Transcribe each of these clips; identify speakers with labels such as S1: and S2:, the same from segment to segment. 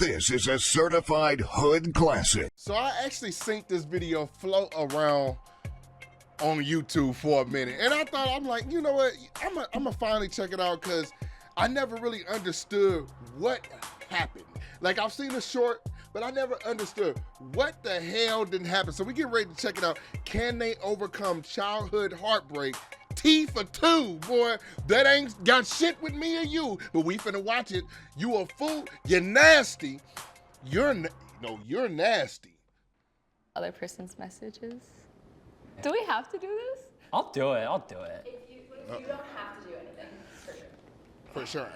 S1: This is a certified hood classic.
S2: So I actually synced this video float around on YouTube for a minute. And I thought, I'm like, you know what? I'm gonna finally check it out because I never really understood what happened. Like I've seen a short, but I never understood what the hell didn't happen. So we get ready to check it out. Can they overcome childhood heartbreak? T for 2, boy. That ain't got shit with me or you, but we finna watch it. You a fool. You're nasty. You're nasty.
S3: Other person's messages. Do we have to do this?
S4: I'll do it. I'll do it.
S3: You don't have to do anything, for sure.
S2: For sure.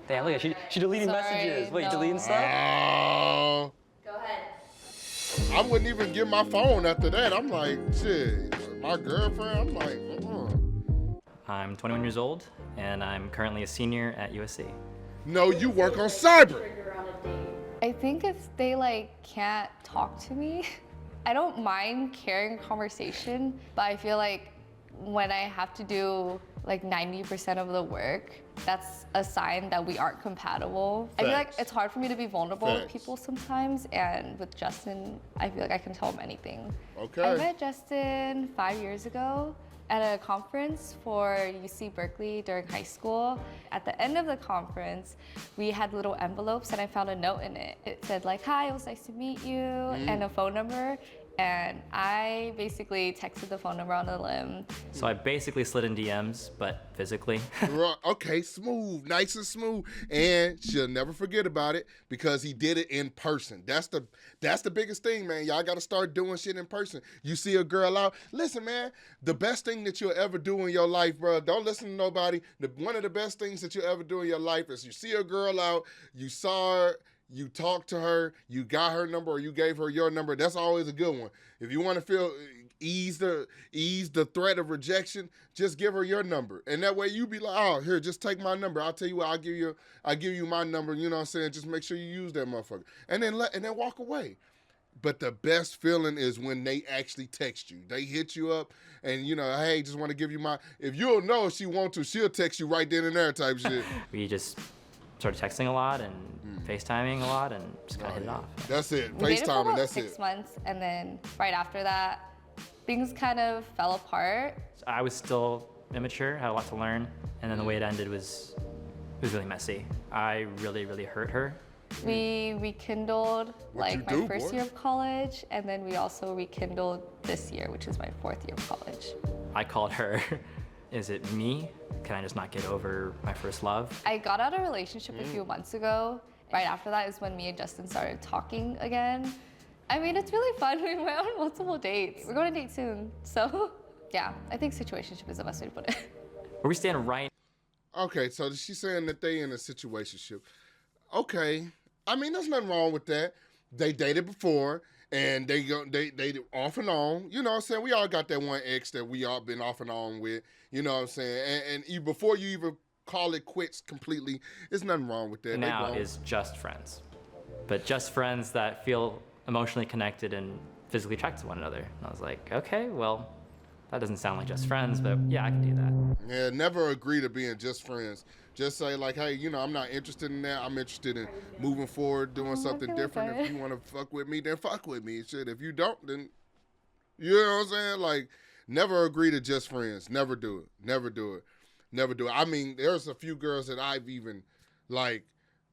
S4: Damn, look at she deleting
S3: Sorry,
S4: messages. Wait, you
S3: no.
S4: deleting stuff?
S2: Oh.
S3: Go ahead.
S2: I wouldn't even get my phone after that. I'm like, shit, my girlfriend, I'm like,
S4: I'm 21 years old, and I'm currently a senior at USC.
S2: No, you work on cyber.
S3: I think if they can't talk to me, I don't mind carrying a conversation, but I feel like when I have to do 90% of the work, that's a sign that we aren't compatible.
S2: Facts.
S3: I feel like it's hard for me to be vulnerable with
S2: Facts.
S3: people sometimes, and with Justin, I feel like I can tell him anything.
S2: Okay.
S3: I met Justin 5 years ago at a conference for UC Berkeley during high school. At the end of the conference, we had little envelopes and I found a note in it. It said hi, it was nice to meet you, and a phone number. And I basically texted the phone number on a limb.
S4: So I basically slid in DMs, but physically.
S2: Right, okay, smooth, nice and smooth. And she'll never forget about it because he did it in person. That's the biggest thing, man. Y'all gotta start doing shit in person. You see a girl out, listen, man, the best thing that you'll ever do in your life, bro, don't listen to nobody. One of the best things that you'll ever do in your life is you see a girl out, you saw her, you talked to her, you got her number or you gave her your number. That's always a good one. If you want to ease the threat of rejection, just give her your number. And that way you be like, oh, here, just take my number. I'll tell you what, I'll give you my number, you know what I'm saying? Just make sure you use that motherfucker. And then walk away. But the best feeling is when they actually text you. They hit you up and, hey, just want to give you if you'll know if she want to, she'll text you right then and there type shit.
S4: We just started texting a lot and FaceTiming a lot and just kind of hit it off.
S2: That's it.
S3: We dated for
S2: FaceTiming,
S3: about
S2: that's
S3: 6
S2: it.
S3: months, and then right after that, things kind of fell apart.
S4: I was still immature, had a lot to learn, and then the way it ended was really messy. I really, really hurt her.
S3: We rekindled
S2: What'd you
S3: my
S2: do,
S3: first
S2: boy?
S3: year of college, and then we also rekindled this year, which is my 4th year of college.
S4: I called her, is it me? Can I just not get over my first love?
S3: I got out of a relationship a few months ago. Right after that is when me and Justin started talking again. I mean, it's really fun. We went on multiple dates. We're going on a date soon. So, yeah, I think situationship is the best way to put it.
S4: Where we stand right.
S2: Okay, so she's saying that they in a situationship. Okay, I mean, there's nothing wrong with that. They dated before, and they off and on. You know what I'm saying? We all got that one ex that we all been off and on with. You know what I'm saying? And before you even call it quits completely, there's nothing wrong with that.
S4: Now is just friends, but just friends that feel emotionally connected and physically attracted to one another. And I was like, okay, well, that doesn't sound like just friends, but yeah, I can do that.
S2: Yeah, never agree to being just friends. Just say hey, I'm not interested in that. I'm interested in moving forward, doing something different. If you want to fuck with me, then fuck with me. Shit, if you don't, then you know what I'm saying? Never agree to just friends. Never do it. Never do it. Never do it. I mean, there's a few girls that I've even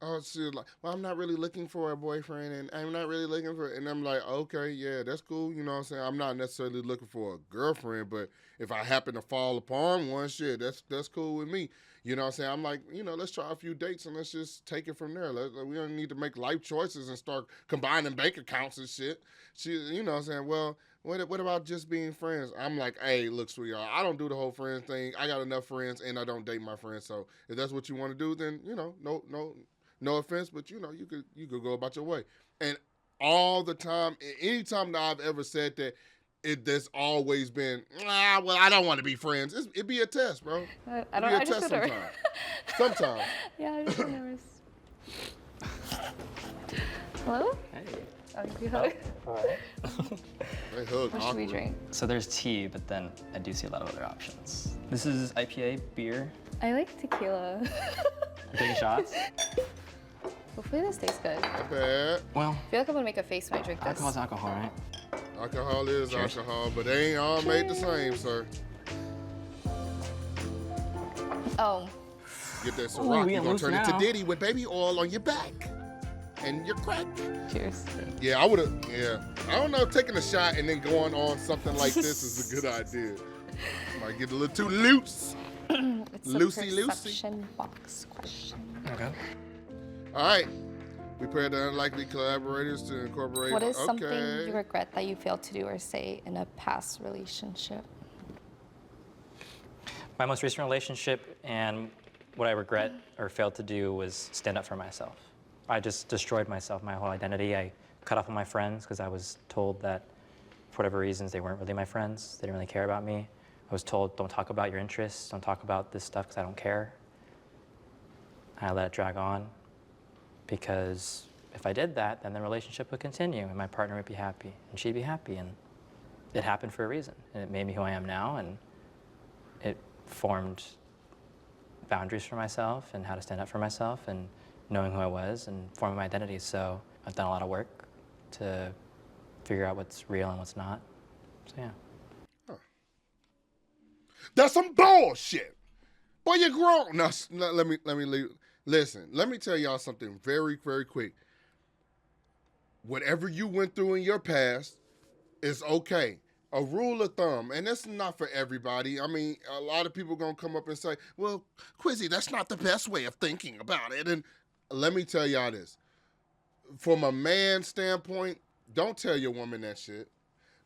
S2: oh, shit, well, I'm not really looking for a boyfriend, and I'm not really looking for, and I'm like, okay, yeah, that's cool, you know what I'm saying? I'm not necessarily looking for a girlfriend, but if I happen to fall upon one, shit, that's cool with me. You know what I'm saying? I'm like, let's try a few dates and let's just take it from there. We don't need to make life choices and start combining bank accounts and shit. You know what I'm saying? Well, what about just being friends? I'm like, hey, look, sweetheart, I don't do the whole friends thing. I got enough friends, and I don't date my friends. So if that's what you want to do, then no offense, but you could go about your way. And all the time, anytime that I've ever said that, there's always been, well, I don't want to be friends. It'd be a test, bro.
S3: I just feel nervous.
S2: Sometimes.
S3: Yeah, I just feel nervous. Hello?
S4: Hey.
S3: Oh, you hug?
S2: They hug
S3: What should we drink?
S5: So there's tea, but then I do see a lot of other options. This is IPA, beer.
S3: I like tequila.
S5: We're taking shots.
S3: Hopefully this tastes good. I
S2: Not bad.
S5: Well,
S3: feel like I'm gonna make a face when I drink this.
S5: alcohol's alcohol, right?
S2: Alcohol is
S5: Cheers.
S2: alcohol, but they ain't all made the same, sir.
S3: Oh,
S2: Get that
S5: Ooh,
S2: Ciroc,
S5: we
S2: you're
S5: getting
S2: gonna
S5: loose
S2: turn it to
S5: now.
S2: Diddy with baby oil on your back and your crack.
S3: cheers.
S2: Yeah, I would've, yeah. I don't know, taking a shot and then going on something like this is a good idea. Might get a little too loose.
S3: It's
S2: Loosey,
S3: a
S2: loosey.
S3: perception box question.
S5: Okay.
S2: All right. We paired the unlikely collaborators to incorporate.
S3: What is
S2: okay.
S3: something you regret that you failed to do or say in a past relationship?
S5: My most recent relationship and what I regret or failed to do was stand up for myself. I just destroyed myself, my whole identity. I cut off all my friends because I was told that for whatever reasons they weren't really my friends. They didn't really care about me. I was told, don't talk about your interests, don't talk about this stuff because I don't care. I let it drag on because if I did that, then the relationship would continue and my partner would be happy and she'd be happy. And it happened for a reason. And it made me who I am now, and it formed boundaries for myself and how to stand up for myself and knowing who I was and forming my identity. So I've done a lot of work to figure out what's real and what's not. So yeah.
S2: That's some bullshit. Boy, you're grown. Now, let me leave. Listen, let me tell y'all something very, very quick. Whatever you went through in your past is okay. A rule of thumb, and that's not for everybody. I mean, a lot of people gonna come up and say, well, Quizzy, that's not the best way of thinking about it. And let me tell y'all this. From a man's standpoint, don't tell your woman that shit.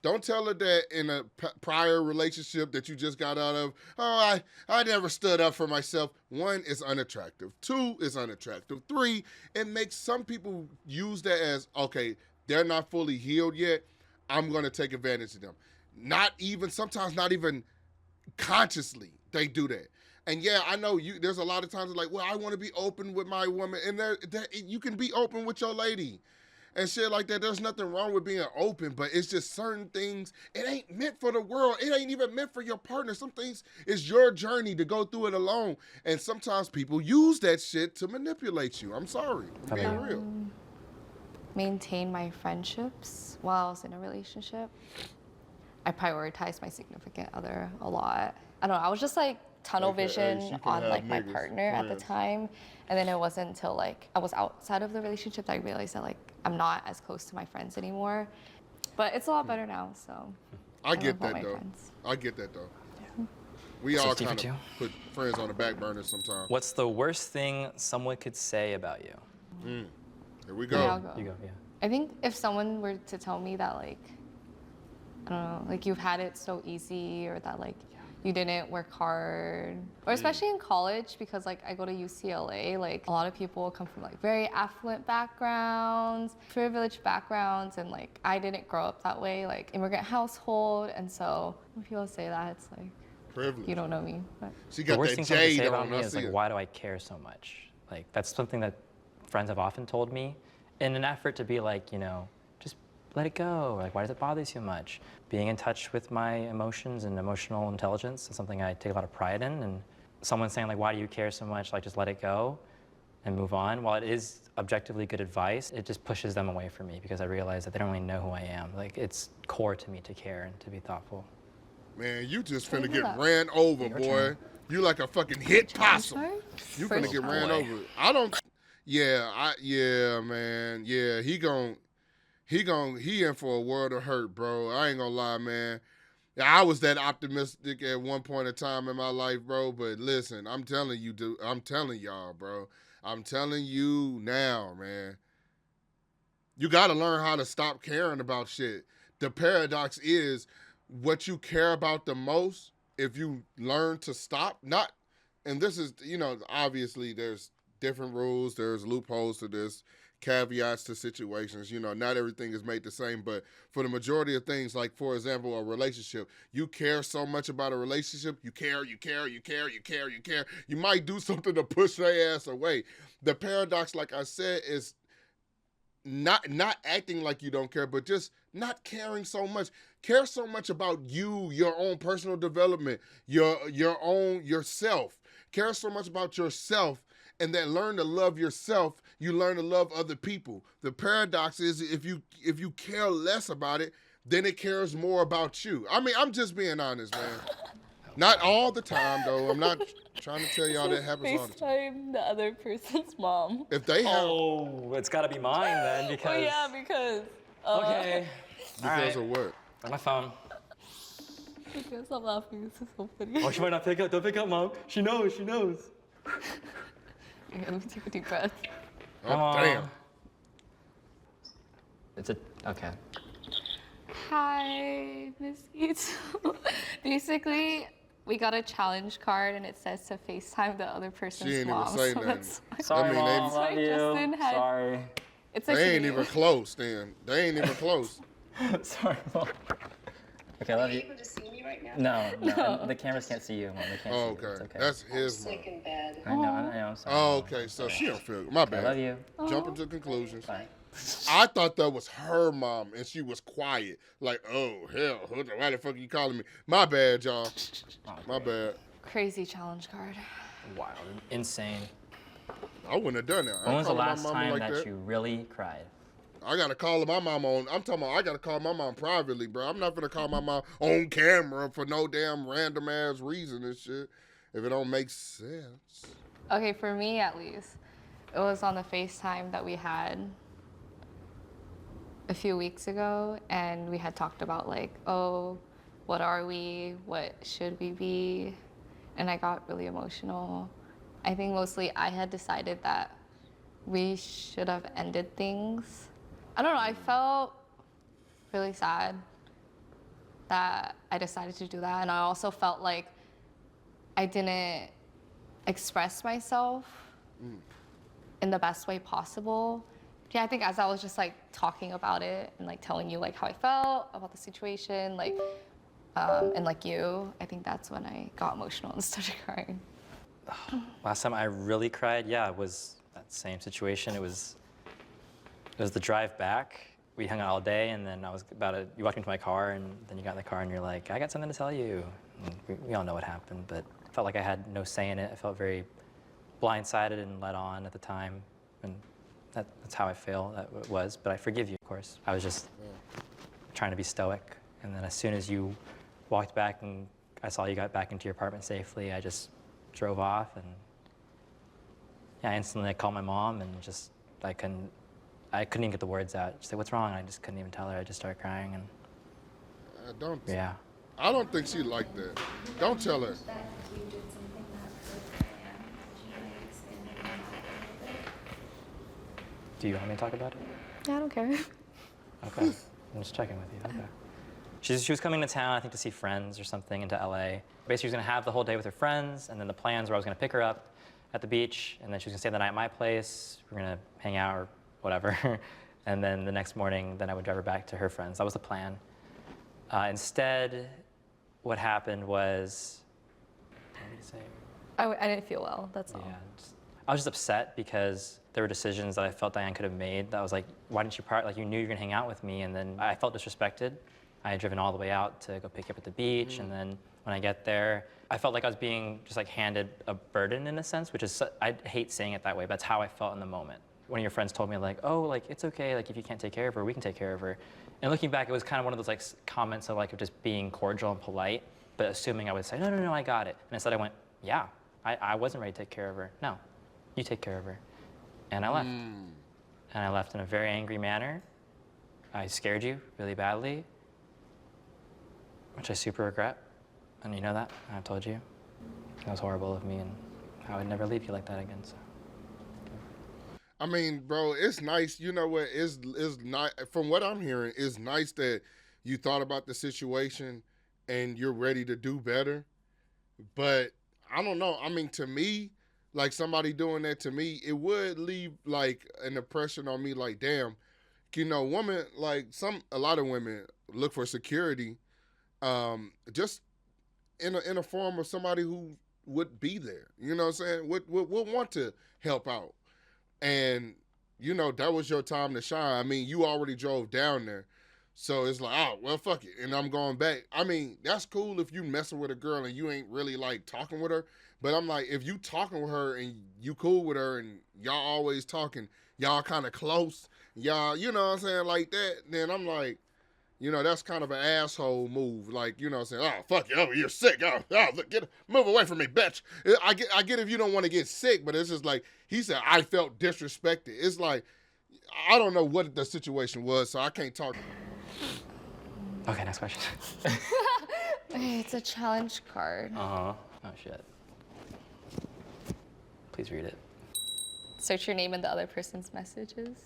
S2: Don't tell her that in a prior relationship that you just got out of, oh, I never stood up for myself. One, is unattractive. Two, is unattractive. Three, it makes some people use that as, okay, they're not fully healed yet. I'm going to take advantage of them. Sometimes not even consciously they do that. And yeah, I know there's a lot of times like, well, I want to be open with my woman. And you can be open with your lady. And shit like that. There's nothing wrong with being open, but it's just certain things, it ain't meant for the world. It ain't even meant for your partner. Some things is your journey to go through it alone. And sometimes people use that shit to manipulate you. I'm sorry. I'm being real.
S3: Maintain my friendships while I was in a relationship. I prioritized my significant other a lot. I don't know, I was just like tunnel
S2: AKA,
S3: vision
S2: she can
S3: on
S2: have
S3: like my
S2: niggas,
S3: partner at the
S2: friends.
S3: time. And then it wasn't until like I was outside of the relationship that I realized that like I'm not as close to my friends anymore. But it's a lot better now, so.
S2: I get
S3: love all
S2: that
S3: my
S2: though.
S3: friends.
S2: I get that though. We
S5: So
S2: all
S5: Steve,
S2: kind
S5: for
S2: of
S5: two?
S2: put friends on the back burner sometimes.
S5: What's the worst thing someone could say about you?
S2: Here we
S3: Yeah, I'll
S2: go.
S3: go.
S5: You go, yeah.
S3: I think if someone were to tell me that like, I don't know, like you've had it so easy or that like you didn't work hard, or especially in college because like I go to UCLA, like a lot of people come from like very affluent backgrounds, privileged backgrounds, and like I didn't grow up that way, like immigrant household, and so when people say that, it's like,
S2: Privilege.
S3: you don't know me, but
S2: She
S5: The
S2: got
S5: worst
S2: that
S5: thing someone could
S2: jade
S5: say about
S2: on.
S5: me
S2: I
S5: is
S2: see
S5: like,
S2: it.
S5: why do I care so much? Like that's something that friends have often told me in an effort to be like, just let it go. Like, why does it bother you so much? Being in touch with my emotions and emotional intelligence is something I take a lot of pride in. And someone saying like, why do you care so much? Like, just let it go and move on. While it is objectively good advice, it just pushes them away from me because I realize that they don't really know who I am. Like, it's core to me to care and to be thoughtful.
S2: Man, you just
S3: Can you
S2: finna
S3: do
S2: get
S3: that?
S2: ran over,
S5: Your
S2: boy.
S5: turn.
S2: You like a fucking hit possum.
S3: sorry?
S2: You
S3: First
S2: finna get
S3: time.
S2: ran
S5: Boy.
S2: over. I don't. Yeah, man. Yeah, he in for a world of hurt, bro. I ain't gonna lie, man. Yeah, I was that optimistic at one point in time in my life, bro. But listen, I'm telling you, dude. I'm telling y'all, bro. I'm telling you now, man. You gotta learn how to stop caring about shit. The paradox is what you care about the most, if you learn to stop, and this is, obviously there's different rules, there's loopholes to this, caveats to situations, not everything is made the same, but for the majority of things, like for example, a relationship, you care so much about a relationship, you care, you might do something to push their ass away. The paradox, like I said, is not acting like you don't care, but just not caring so much. Care so much about you, your own personal development, your own yourself. Care so much about yourself and that learn to love yourself, you learn to love other people. The paradox is if you care less about it, then it cares more about you. I mean, I'm just being honest, man. Not all the time, though. I'm not trying to tell y'all that happens all the time.
S3: FaceTime the other person's mom.
S2: If they have,
S5: Oh, it's got to be mine then because.
S3: Oh yeah, because.
S5: Okay.
S2: because of what?
S5: On my phone.
S3: I can't stop laughing. This is so funny.
S5: Oh, she might not pick up. Don't pick up, Mom. She knows. She knows.
S3: Okay, let me take a deep breath.
S2: Oh, damn.
S4: It's a okay.
S3: Hi, Miss Eats. Basically, we got a challenge card and it says to FaceTime the other person's
S2: She ain't even
S3: mom.
S2: say
S3: So
S2: nothing.
S3: that's
S5: Sorry,
S2: I mean,
S5: Mom.
S2: they-
S5: Love
S3: Sorry,
S5: you.
S3: Justin had-
S5: Sorry.
S3: it's
S2: They ain't
S3: actually
S2: even close, then. They ain't even close.
S5: Sorry, Mom. Okay, I love
S6: Are you
S5: you.
S6: able to see me right now?
S5: No. The cameras can't see you, Mom. They can't
S2: Oh,
S5: see you.
S2: okay.
S5: It's okay.
S2: That's
S6: I'm
S2: his mom.
S6: sick in bed.
S5: I know. I'm sorry.
S2: Oh,
S5: Mom.
S2: okay. So she don't feel my bad.
S5: I love you.
S2: Jumping to conclusions.
S5: Bye.
S2: I thought that was her mom, and she was quiet. Like, oh, hell, why the fuck are you calling me? My bad, y'all. My bad.
S3: crazy challenge card.
S5: Wild. Insane.
S2: I wouldn't have done that. I
S5: When
S2: ain't
S5: was the
S2: calling my
S5: last
S2: mama
S5: time
S2: like
S5: that you really cried?
S2: I gotta call my mom on. I'm talking about I gotta call my mom privately, bro. I'm not gonna call my mom on camera for no damn random ass reason and shit. If it don't make sense.
S3: Okay, for me at least, it was on the FaceTime that we had a few weeks ago, and we had talked about like, oh, what are we? What should we be? And I got really emotional. I think mostly I had decided that we should have ended things. I don't know, I felt really sad that I decided to do that, and I also felt like I didn't express myself in the best way possible. Yeah, I think as I was just like talking about it and like telling you like how I felt about the situation, like and like you, I think that's when I got emotional and started crying.
S5: Last time I really cried, yeah, it was that same situation. It was the drive back. We hung out all day, and then I was you walked into my car, and then you got in the car, and you're like, I got something to tell you. And we all know what happened, but I felt like I had no say in it. I felt very blindsided and led on at the time, and that's how I feel that it was. But I forgive you, of course. I was just trying to be stoic, and then as soon as you walked back and I saw you got back into your apartment safely, I just drove off, and yeah, instantly I called my mom, and just I couldn't even get the words out. She'd say, "What's wrong?" And I just couldn't even tell her. I just started crying, and yeah.
S2: I don't think she liked that. Don't tell her.
S5: Do you want me to talk about it?
S3: Yeah, I don't care.
S5: Okay. I'm just checking with you. Okay. She was coming to town, I think, to see friends or something into LA. Basically, she was gonna have the whole day with her friends, and then the plans were I was gonna pick her up at the beach, and then she was gonna stay the night at my place. We were gonna hang out or whatever. And then the next morning, then I would drive her back to her friends. That was the plan. Instead, what happened was, what did you say?
S3: I didn't feel well, that's all.
S5: Yeah, I was just upset because there were decisions that I felt Diane could have made that I was like, why didn't you like you knew you were gonna hang out with me, and then I felt disrespected. I had driven all the way out to go pick you up at the beach, and then when I get there, I felt like I was being just like handed a burden in a sense, which is, I hate saying it that way, but that's how I felt in the moment. One of your friends told me like, oh, like it's okay, like if you can't take care of her, we can take care of her. And looking back, it was kind of one of those like comments of like of just being cordial and polite, but assuming I would say, no, I got it. And instead I went, yeah, I wasn't ready to take care of her. No, you take care of her. And I left. And I left in a very angry manner. I scared you really badly, which I super regret. And you know that, I've told you. That was horrible of me, and I would never leave you like that again, so.
S2: I mean, bro, it's nice. You know what? It's not. From what I'm hearing, it's nice that you thought about the situation and you're ready to do better. But I don't know. I mean, to me, like somebody doing that to me, it would leave like an impression on me. Like, damn, you know, women like a lot of women look for security, just in a form of somebody who would be there. You know what I'm saying? Would want to help out. And, you know, that was your time to shine. I mean, you already drove down there. So it's like, oh, well, fuck it. And I'm going back. I mean, that's cool if you messing with a girl and you ain't really like talking with her. But I'm like, if you talking with her and you cool with her and y'all always talking, y'all kind of close, y'all, you know what I'm saying, like that, then I'm like, you know, that's kind of an asshole move. Like, you know what I'm saying, oh, fuck you, oh, you're sick. Oh, move away from me, bitch. I get if you don't want to get sick, but it's just like, he said, I felt disrespected. It's like, I don't know what the situation was, so I can't talk.
S5: Okay, next question.
S3: Okay, it's a challenge card.
S5: Oh shit. Please read it.
S3: Search your name in the other person's messages.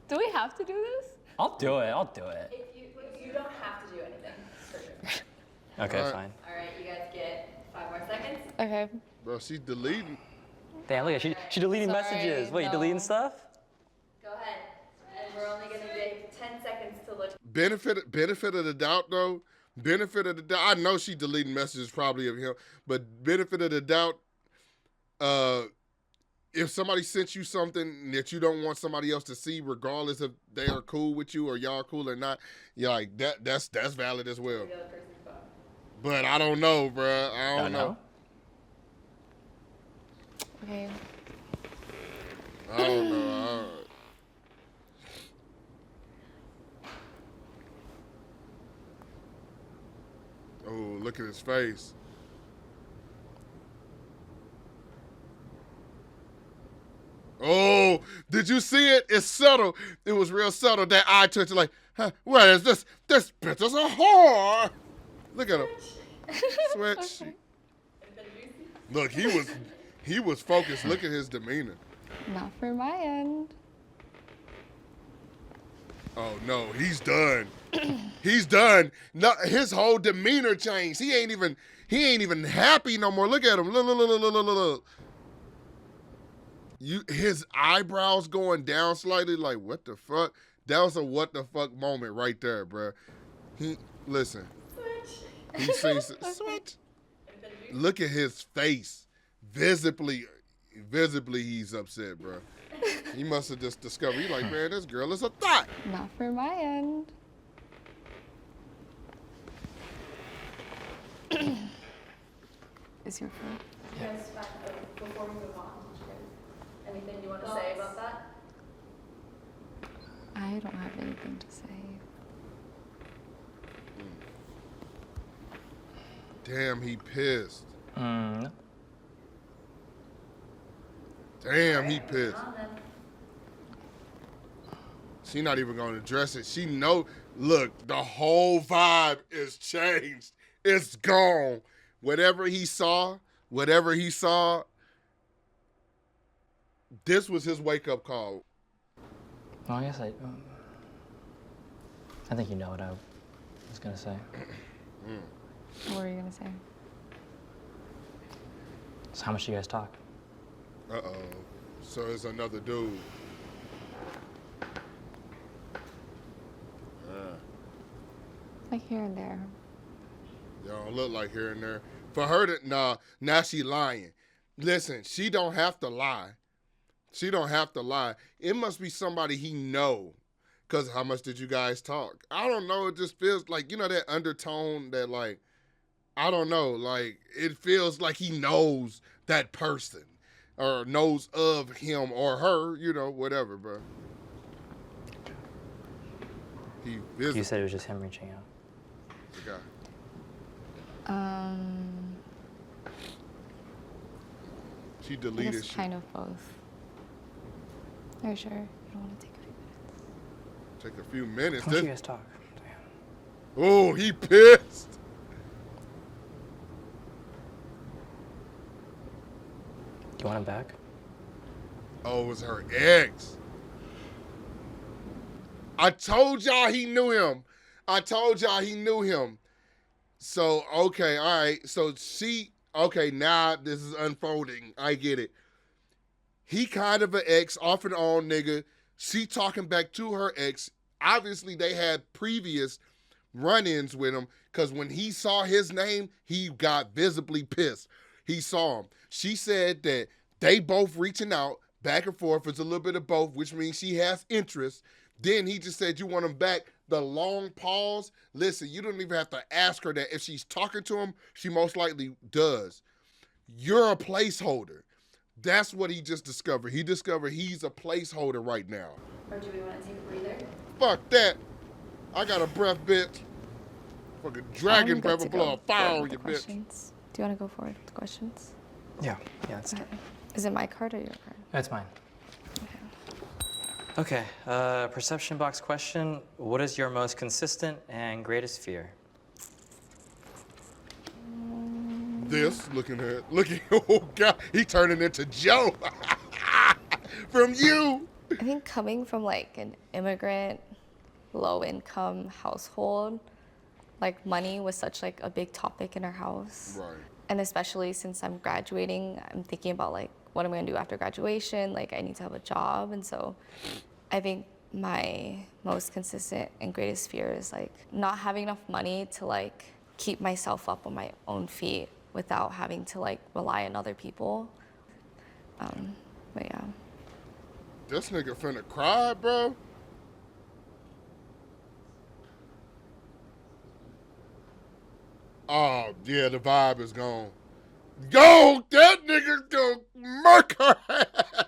S3: Do we have to do this?
S5: I'll do it.
S6: If you don't have to do anything. For sure.
S5: Okay,
S2: All right.
S5: fine.
S6: All right, you guys get 5 more seconds.
S3: Okay.
S2: Bro, she's deleting.
S5: Damn, look at she deleting
S3: Sorry,
S5: messages. Wait, you
S3: no.
S5: deleting stuff?
S6: Go ahead. And we're only going to get 10 seconds to look.
S2: Benefit of the doubt, though. Benefit of the doubt. I know she deleting messages probably of him, but benefit of the doubt. If somebody sent you something that you don't want somebody else to see, regardless if they are cool with you or y'all cool or not, you're like that's valid as well.
S6: The other person's phone.
S2: But I don't know, bruh. I don't know.
S3: Okay.
S2: I don't know. Oh, look at his face. Oh, did you see it? It's subtle. It was real subtle. That eye touch, like, huh, what is this? This bitch is a whore. Look at him. Switch. Look, he was focused. Look at his demeanor.
S3: Not for my end.
S2: Oh no, he's done. He's done. No, his whole demeanor changed. He ain't even happy no more. Look at him. Look. His eyebrows going down slightly. Like, what the fuck? That was a what the fuck moment right there, bro. Listen. He sings switch. Look at his face. Visibly, he's upset, bro. He must have just discovered. He's like, man, this girl is a thought.
S3: Not for my end. Is your phone?
S6: You guys, before we move on, anything you want to say about that?
S3: I don't have anything to say.
S2: Damn, he pissed.
S5: No.
S2: Damn, he pissed.
S6: On then.
S2: She not even gonna address it. She know. Look, the whole vibe is changed. It's gone. Whatever he saw, this was his wake up call.
S5: Well, I guess I think you know what I was gonna say.
S3: What were you gonna say?
S5: So how much do you guys talk?
S2: Uh-oh. So it's another dude.
S3: Like here and there.
S2: Y'all don't look like here and there. For her to, now she lying. Listen, she don't have to lie. She don't have to lie. It must be somebody he know. Because how much did you guys talk? I don't know. It just feels like, you know, that undertone that, like, I don't know. Like, it feels like he knows that person or knows of him or her, you know, whatever, bro. He visited
S5: You said it was just him reaching out.
S2: the guy. She
S3: I
S2: deleted
S3: guess
S2: shit.
S3: kind of both. Are you sure? You don't want to take a few minutes?
S2: Take a few minutes.
S5: How much do you guys talk? Damn.
S2: Oh, he pissed.
S5: Do you want him back?
S2: Oh, it was her ex. I told y'all he knew him. So, okay, all right. So okay, now this is unfolding. I get it. He kind of an ex, off and on nigga. She talking back to her ex. Obviously, they had previous run-ins with him because when he saw his name, he got visibly pissed. He saw him. She said that they both reaching out back and forth. It's a little bit of both, which means she has interest. Then he just said you want him back. The long pause. Listen, you don't even have to ask her that. If she's talking to him, she most likely does. You're a placeholder. That's what he just discovered. He discovered he's a placeholder right now.
S6: Or do we want to take a breather?
S2: Fuck that. I got a breath, bitch. Fucking dragon
S3: I'm
S2: breath
S3: good
S2: will
S3: to
S2: blow a
S3: go
S2: fire
S3: forward
S2: on
S3: with
S2: you,
S3: the
S2: bitch.
S3: questions. Do you want to go forward with the questions?
S5: Yeah, it's
S3: Okay. Is it my card or your card?
S5: That's mine. Okay, perception box question. What is your most consistent and greatest fear?
S2: This, looking, oh God, he turning into Joe. From you.
S3: I think coming from like an immigrant, low-income household, like money was such like a big topic in our house.
S2: Right.
S3: And especially since I'm graduating, I'm thinking about like what am I gonna do after graduation? Like I need to have a job, and so I think my most consistent and greatest fear is like not having enough money to like keep myself up on my own feet without having to like rely on other people. But yeah.
S2: This nigga finna cry, bro. Oh, yeah, the vibe is gone. Go! That nigga's gonna murk her ass.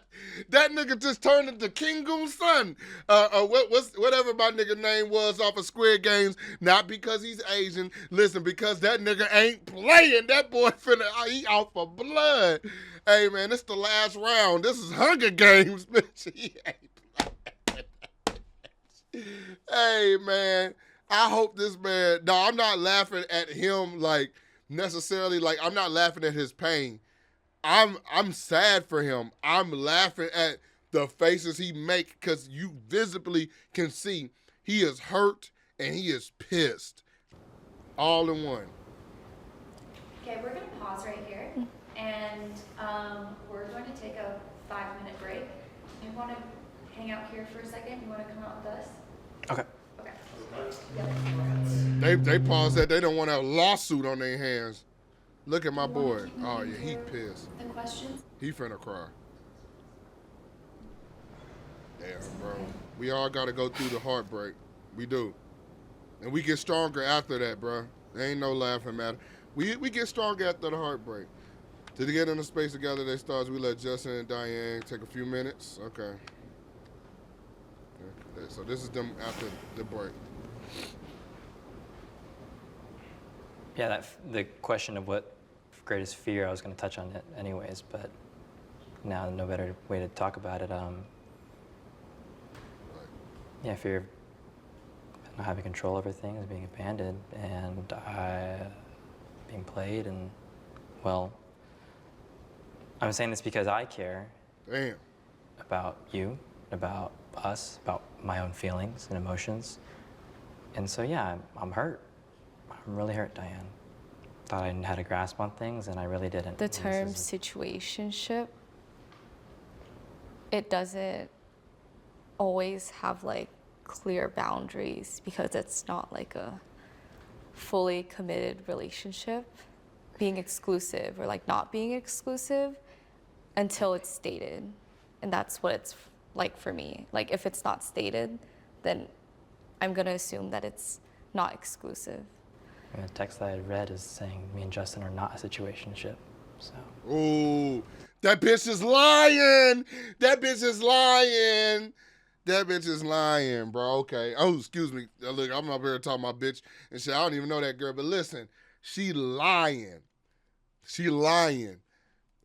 S2: That nigga just turned into King Goon's son. Whatever my nigga name was off of Squid Games. Not because he's Asian. Listen, because that nigga ain't playing. That boy finna, he out for blood. Hey, man, this the last round. This is Hunger Games, bitch. He ain't playing. Hey, man. I hope this man, no, I'm not laughing at him like necessarily, like I'm not laughing at his pain. I'm sad for him. I'm laughing at the faces he make because you visibly can see he is hurt and he is pissed. All in one.
S6: Okay, we're going to pause right here, and we're going to take a 5-minute break. You want to hang out here for a second? You want to come out with us?
S5: Okay.
S6: Okay.
S2: They paused that. They don't want a lawsuit on their hands. Look at my
S6: You wanna
S2: boy.
S6: keep
S2: Oh,
S6: moving
S2: yeah, he
S6: through
S2: pissed.
S6: The questions?
S2: He finna cry. Damn, bro. We all gotta go through the heartbreak. We do. And we get stronger after that, bro. There ain't no laughing matter. We get stronger after the heartbreak. To get in the space together, they start, we let Justin and Diane take a few minutes. Okay. So this is them after the break.
S5: Yeah, the question of what greatest fear, I was going to touch on it anyways, but now no better way to talk about it. Yeah, fear of not having control over things, being abandoned, and being played, and well, I'm saying this because I care.
S2: Damn.
S5: About you, about us, about my own feelings and emotions. And so, yeah, I'm hurt. I'm really hurt, Diane. Thought I had a grasp on things, and I really didn't.
S3: The term situationship, it doesn't always have like clear boundaries because it's not like a fully committed relationship being exclusive or like not being exclusive until it's stated. And that's what it's like for me. Like if it's not stated, then I'm gonna assume that it's not exclusive.
S5: The text that I had read is saying me and Justin are not a situationship, so.
S2: Ooh, that bitch is lying. That bitch is lying. That bitch is lying, bro. Okay. Oh, excuse me. Look, I'm up here talking about bitch and shit. I don't even know that girl, but listen, she lying. She lying.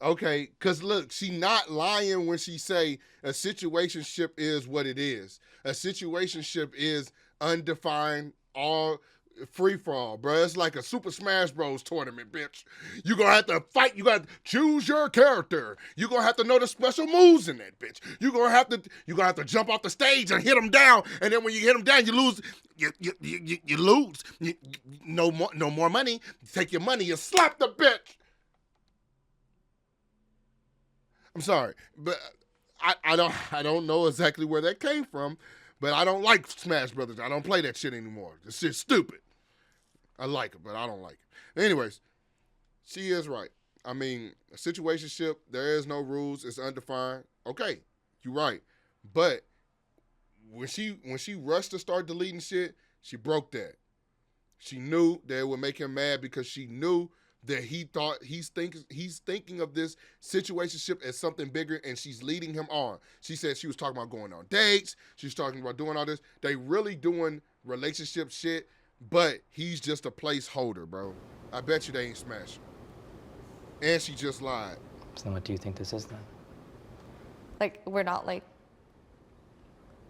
S2: Okay, because look, she not lying when she say a situationship is what it is. A situationship is undefined, all free for all, bro. It's like a Super Smash Bros. Tournament, bitch. You're going to have to fight. You got to choose your character. You're going to have to know the special moves in that, bitch. You're going to have to jump off the stage and hit them down. And then when you hit them down, you lose. You lose. No more money. Take your money. You slap the bitch. I'm sorry, but I don't know exactly where that came from, but I don't like Smash Brothers. I don't play that shit anymore. This shit's stupid. I like it, but I don't like it. Anyways, she is right. I mean, a situationship, there is no rules. It's undefined. Okay, you're right. But when she rushed to start deleting shit, she broke that. She knew that it would make him mad because she knew that he thought he's thinking of this situationship as something bigger, and she's leading him on. She said she was talking about going on dates. She was talking about doing all this. They really doing relationship shit, but he's just a placeholder, bro. I bet you they ain't smashing. And she just lied.
S5: So then what do you think this is then?
S3: Like, we're not like,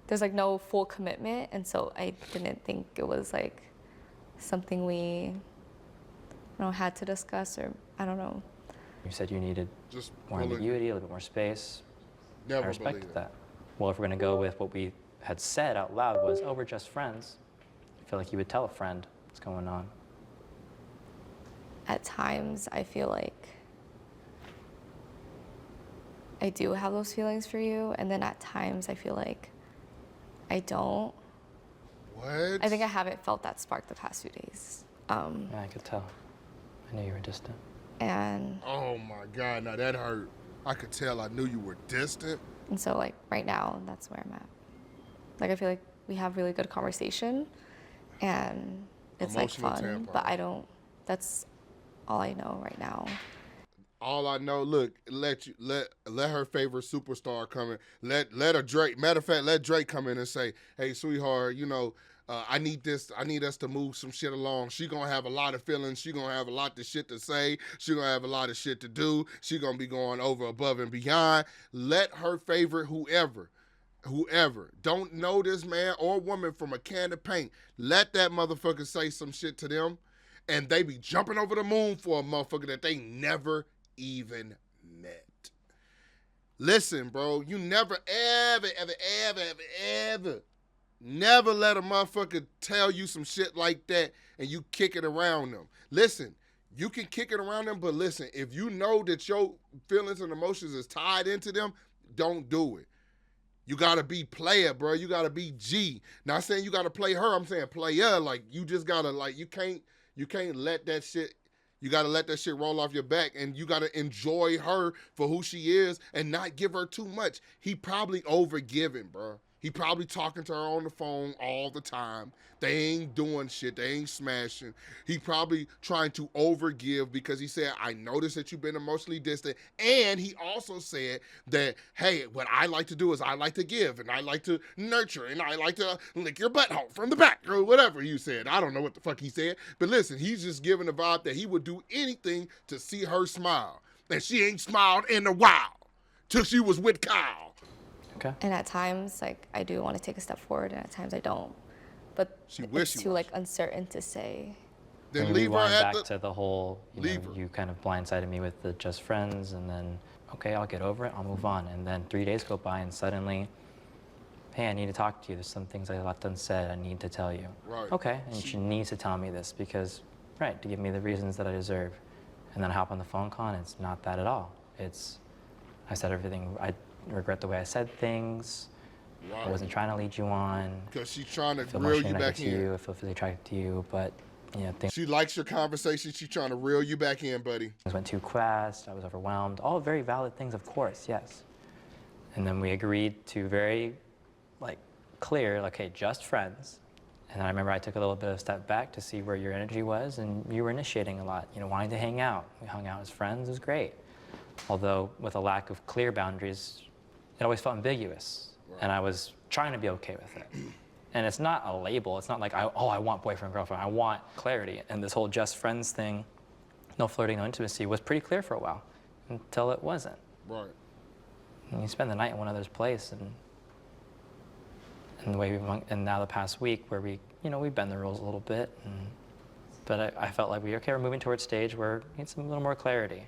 S3: there's like no full commitment, and so I didn't think it was like something we had to discuss, or I don't know.
S5: You said you needed
S2: Just
S5: more ambiguity, a little bit more space.
S2: Never
S5: I respected
S2: believe it.
S5: that. Well, if we're gonna go with what we had said out loud was, oh, we're just friends, I feel like you would tell a friend what's going on.
S3: At times, I feel like I do have those feelings for you, and then at times I feel like I don't.
S2: What?
S3: I think I haven't felt that spark the past few days.
S5: Yeah, I could tell. I knew you were distant.
S3: And
S2: Oh my God, now that hurt. I could tell. I knew you were distant.
S3: so like right now, that's where I'm at. Like, I feel like we have really good conversation, and it's
S2: Emotional
S3: like fun,
S2: tampon.
S3: but I don't. That's all I know right now.
S2: All I know, look, let her favorite superstar come in. Let her Drake. Matter of fact, let Drake come in and say, "Hey, sweetheart, I need this. I need us to move some shit along. She gonna have a lot of feelings. She gonna have a lot of shit to say. She gonna have a lot of shit to do. She gonna be going over above and beyond. Let her favorite whoever don't know this man or woman from a can of paint. Let that motherfucker say some shit to them, and they be jumping over the moon for a motherfucker that they never even met. Listen, bro, you never, ever never let a motherfucker tell you some shit like that and you kick it around them. Listen, you can kick it around them, but listen, if you know that your feelings and emotions is tied into them, don't do it. You gotta be player, bro. You gotta be G. Not saying you gotta play her, I'm saying player. Like, you just gotta, like, you can't let that shit. You got to let that shit roll off your back, and you got to enjoy her for who she is and not give her too much. He probably overgiving, bro. He probably talking to her on the phone all the time. They ain't doing shit. They ain't smashing. He probably trying to overgive because he said, I noticed that you've been emotionally distant. And he also said that, hey, what I like to do is I like to give, and I like to nurture, and I like to lick your butthole from the back, or whatever you said. I don't know what the fuck he said. But listen, he's just giving the vibe that he would do anything to see her smile. And she ain't smiled in a while till she was with Kyle.
S5: Okay.
S3: And at times, like, I do want to take a step forward, and at times I don't. But
S2: She
S3: it's
S2: wishy-washy.
S3: too like uncertain to say.
S2: Then
S5: And
S2: leave her
S5: rewind
S2: at
S5: back
S2: the...
S5: to the whole,
S2: Leave her.
S5: you kind of blindsided me with the just friends, and then, okay, I'll get over it, I'll move on. And then 3 days go by, and suddenly, hey, I need to talk to you. There's some things I left unsaid. I need to tell you.
S2: Right.
S5: Okay, and she needs to tell me this because, right, to give me the reasons that I deserve. And then I hop on the phone call, and it's not that at all. It's, I said everything, I regret the way I said things. I wasn't trying to lead you on.
S2: Because she's trying to
S5: I feel
S2: reel you
S5: emotionally
S2: back
S5: connected to
S2: in.
S5: you. I feel physically attracted to you, but things
S2: She likes your conversation. She's trying to reel you back in, buddy.
S5: went too fast. I was overwhelmed. All very valid things, of course, yes. And then we agreed to very, clear, hey, just friends. And then I remember I took a little bit of a step back to see where your energy was, and you were initiating a lot, wanting to hang out. We hung out as friends. It was great. Although with a lack of clear boundaries, it always felt ambiguous. Right. And I was trying to be okay with it. And it's not a label. It's not like, I want boyfriend, girlfriend. I want clarity. And this whole just friends thing, no flirting, no intimacy, was pretty clear for a while until it wasn't.
S2: Right.
S5: And you spend the night in one other's place, and the way and now the past week where we bend the rules a little bit. But I felt like we're moving towards stage where we need a little more clarity.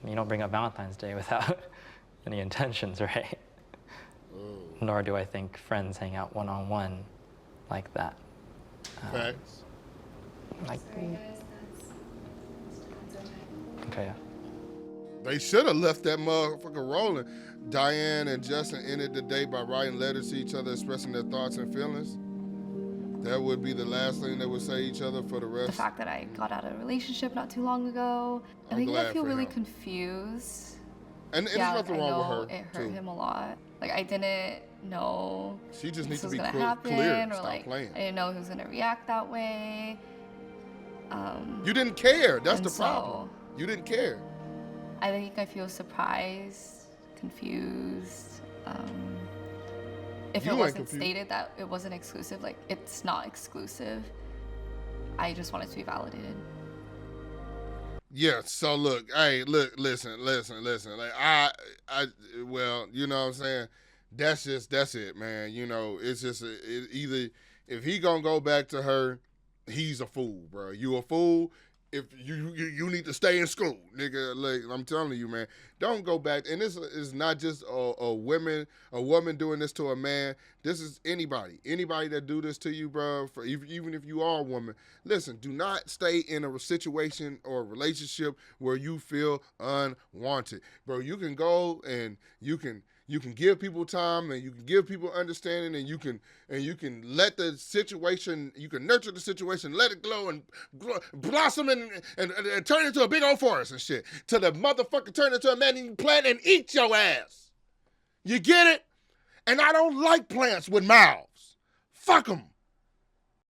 S5: You don't bring up Valentine's Day without any intentions, right? Nor do I think friends hang out one-on-one like that.
S2: Facts.
S6: Sorry guys, that's okay.
S5: Okay, yeah.
S2: They should have left that motherfucker rolling. Diane and Justin ended the day by writing letters to each other expressing their thoughts and feelings. That would be the last thing they would say to each other for the rest.
S3: The fact that I got out of a relationship not too long ago, I think I feel really confused.
S2: And there's nothing wrong with her,
S3: it hurt
S2: too.
S3: him a lot. Like, I didn't know
S2: She just
S3: this
S2: needs to
S3: was
S2: be
S3: gonna
S2: clear.
S3: happen, or
S2: Stop
S3: like
S2: playing.
S3: I didn't know he was gonna react that way.
S2: You didn't care. That's
S3: And
S2: the problem. You didn't care.
S3: I think I feel surprised, confused. If
S2: You
S3: it
S2: ain't
S3: wasn't
S2: confused.
S3: stated that it wasn't exclusive, like it's not exclusive. I just want it to be validated.
S2: Yeah, so look, hey, listen. Like well, you know what I'm saying? That's it, man. You know, it's just either if he gonna go back to her, he's a fool, bro. You a fool. If you need to stay in school, nigga. Like I'm telling you, man, don't go back. And this is not just a woman doing this to a man. This is anybody that do this to you, bro. For even if you are a woman, listen. Do not stay in a situation or a relationship where you feel unwanted, bro. You can go and you can give people time and you can give people understanding and you can let the situation, you can nurture the situation, let it glow and blossom and turn into a big old forest and shit. Till the motherfucker turn into a man-eating plant and eat your ass. You get it? And I don't like plants with mouths. Fuck them.